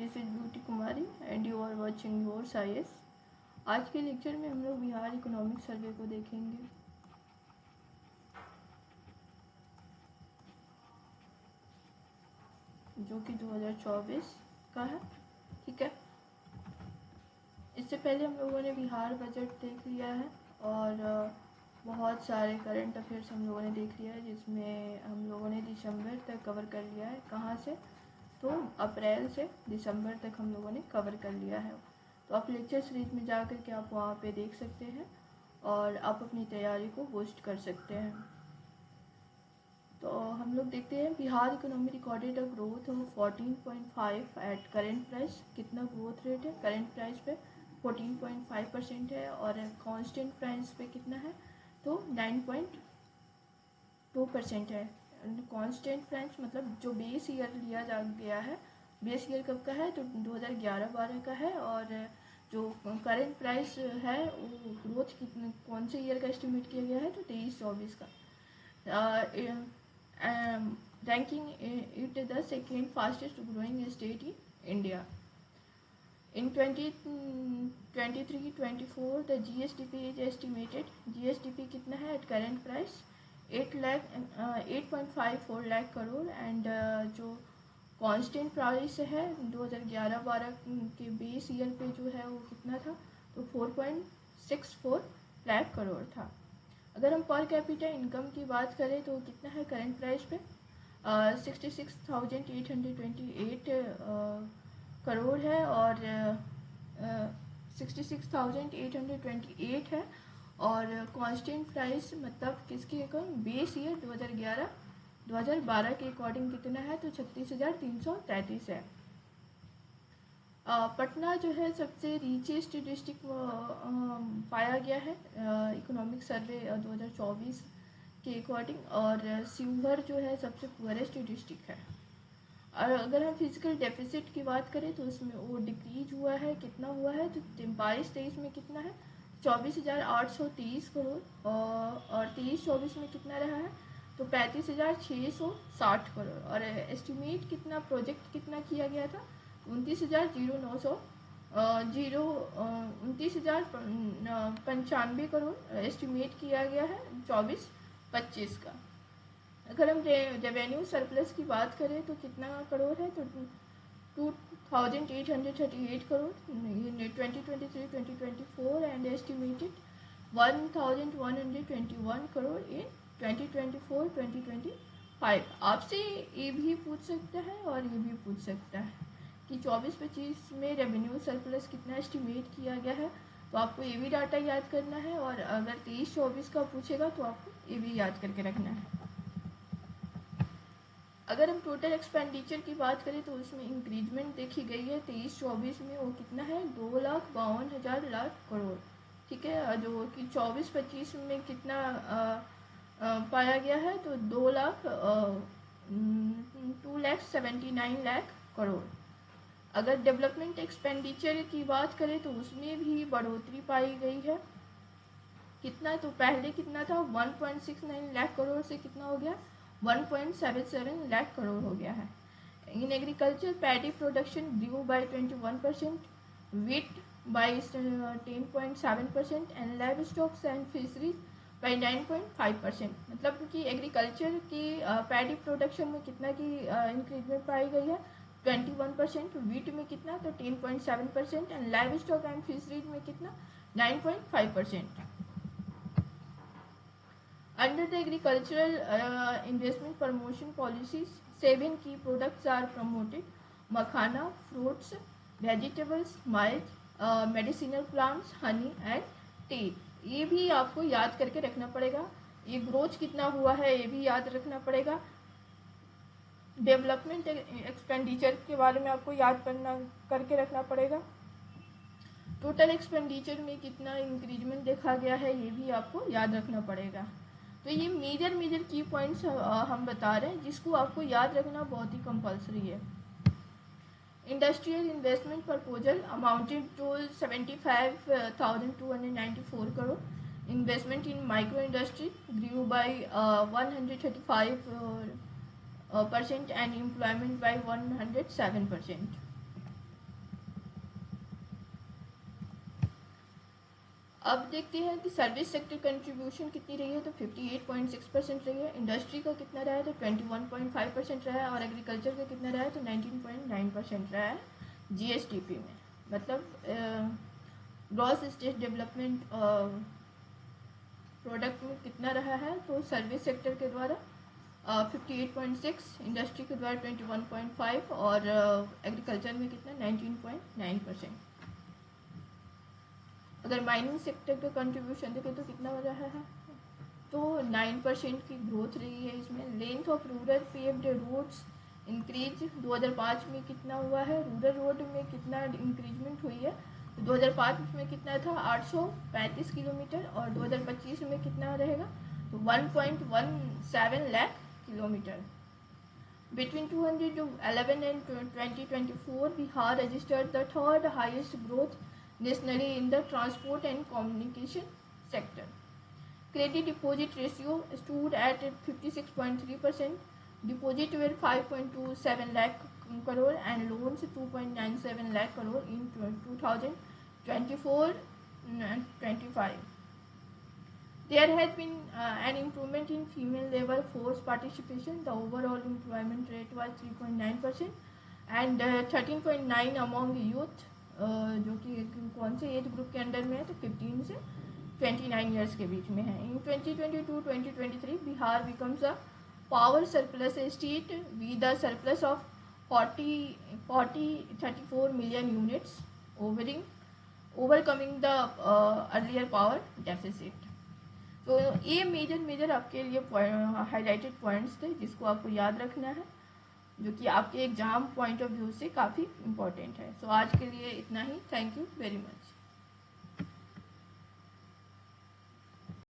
This is Beauty Kumari and you are watching yours IAS। आज के lecture में हम लोग बिहार इकोनॉमिक सर्वे को देखेंगे। जो कि 2024 का है। ठीक है, इससे पहले हम लोगों ने बिहार बजट देख लिया है और बहुत सारे करंट अफेयर्स हम लोगों ने देख लिया है, जिसमें हम लोगों ने दिसंबर तक कवर कर लिया है। कहाँ से? तो अप्रैल से दिसंबर तक हम लोगों ने कवर कर लिया है। तो आप लेक्चर सीरीज में जा कर के आप वहाँ पे देख सकते हैं और आप अपनी तैयारी को बूस्ट कर सकते हैं। तो हम लोग देखते हैं Bihar economy recorded a growth of 14.5 at current price. कितना ग्रोथ रेट है? करेंट प्राइस पे 14.5% है और कांस्टेंट प्राइस पे कितना है? तो 9.2% है। कांस्टेंट प्राइस मतलब जो बेस ईयर लिया जा गया है, बेस ईयर कब का है? तो 2011-12 का है। और जो करेंट प्राइस है वो ग्रोथ कितने कौन से ईयर का एस्टिमेट किया गया है? तो 23-24 का। ranking it the second fastest growing state in India. In 2023-24 the GSDP is estimated. GSDP कितना है at current price? 8.54 lakh crore. And जो कांस्टेंट प्राइस है 2011-12 के बेस ईयर पे जो है वो कितना था? तो 4.64 लाख करोड़ था। अगर हम पर कैपिटा इनकम की बात करें तो कितना है करंट प्राइस पे? 66,828 करोड़ है और 66,828 है। और कांस्टेंट प्राइस मतलब किसके अकॉर्डिंग? बेस ईयर 2011-2012 के अकॉर्डिंग कितना है? तो 36,333 है। पटना जो है सबसे रिचेस्ट डिस्ट्रिक्ट पाया गया है इकोनॉमिक सर्वे 2024 के अकॉर्डिंग। और शिवहर जो है सबसे पुअरेस्ट डिस्ट्रिक्ट है। और अगर हम फिजिकल डेफिसिट की बात करें तो उसमें वो डिक्रीज हुआ है। कितना हुआ है? तो 22-23 में कितना है? 24,830 करोड़ और 23-24 में कितना रहा है? तो 35,660 करोड़। और एस्टिमेट कितना, प्रोजेक्ट कितना किया गया था? 29,95 करोड़ एस्टिमेट किया गया है 24-25 का। अगर हम रेवेन्यू सरप्लस की बात करें तो कितना करोड़ है? तो 2,838 करोड़ 2023-2024 एंड एस्टिमेटेड 1,121 करोड़ इन 2024-2025। आपसे ये भी पूछ सकता है और ये भी पूछ सकता है कि 24-25 में रेवेन्यू सरप्लस कितना एस्टिमेट किया गया है। तो आपको ये भी डाटा याद करना है और अगर 23-24 का पूछेगा तो आपको ये भी याद करके रखना है। अगर हम टोटल एक्सपेंडिचर की बात करें तो उसमें इंक्रीजमेंट देखी गई है 23-24 में। वो कितना है? 2,52,000 लाख करोड़। ठीक है, जो कि 24-25 में कितना पाया गया है? तो 2,79 लाख करोड़। अगर डेवलपमेंट एक्सपेंडिचर की बात करें तो उसमें भी बढ़ोतरी पाई गई है। कितना? तो पहले कितना था? 1.69 लाख करोड़ से कितना हो गया? 1.77 लाख करोड़ हो गया है। In agriculture paddy production grew by 21%, wheat by 10.7% and livestocks and fisheries by 9.5%। मतलब कि एग्रीकल्चर की पैडी प्रोडक्शन में कितना की इंक्रीजमेंट पाई गई है? 21%। वीट में कितना? तो 10.7% and live stock and fisheries में कितना? 9.5%। Under the agricultural investment promotion policies, 7 key products are promoted: makhana, fruits, vegetables, maize, medicinal plants, honey and tea। ये भी आपको याद करके रखना पड़ेगा। ये ग्रोथ कितना हुआ है ये भी याद रखना पड़ेगा। डेवलपमेंट एक्सपेंडिचर के बारे में आपको याद करके रखना पड़ेगा। टोटल एक्सपेंडिचर में कितना इंक्रीजमेंट देखा गया है ये भी आपको याद रखना पड़ेगा। तो ये मेजर की पॉइंट्स हम बता रहे हैं जिसको आपको याद रखना बहुत ही कंपलसरी है। Industrial investment proposal amounted to 75,294 crore. Investment in micro industry grew by 135% and employment by 107%। अब देखते हैं कि सर्विस सेक्टर कंट्रीब्यूशन कितनी रही है, तो 58.6% रही है। इंडस्ट्री का कितना रहा है, तो 21.5% रहा है। और एग्रीकल्चर का कितना रहा है, तो 19.9% रहा है GSDP में, मतलब ग्रॉस स्टेट डेवलपमेंट प्रोडक्ट में कितना रहा है, तो सर्विस सेक्टर के द्वारा 58.6, इंडस्ट्री के द्वारा 21.5 और एग्रीकल्चर में कितना 19.9%। अगर माइनिंग सेक्टर का कंट्रीब्यूशन देखें तो कितना हो रहा है, तो 9% की ग्रोथ रही है इसमें। Length of rural paved roads increase 2005 में कितना हुआ है, रूरल रोड में कितना इंक्रीजमेंट हुई है, तो 2005 में कितना था 835 किलोमीटर और 2025 में कितना रहेगा, तो 1.17 lakh kilometre. Between 2011 and 2024, Bihar registered the third highest growth nationally in the transport and communication sector. Credit deposit ratio stood at 56.3%. Deposit were 5.27 lakh crore and loans 2.97 lakh crore in 2024-25. There has been an improvement in female labor force participation. The overall employment rate was 3.9% and 13.9 among youth, जो कि कौन से age group के under में है, तो 15 से 29 years के बीच में है। इन 2022-2023 Bihar becomes a power surplus state with a surplus of 34 million units, overcoming the earlier power deficit. तो ये मेजर आपके लिए हाईलाइटेड पॉइंट्स थे जिसको आपको याद रखना है, जो कि आपके एग्जाम पॉइंट ऑफ व्यू से काफ़ी इम्पोर्टेंट है। सो आज के लिए इतना ही। Thank you very much.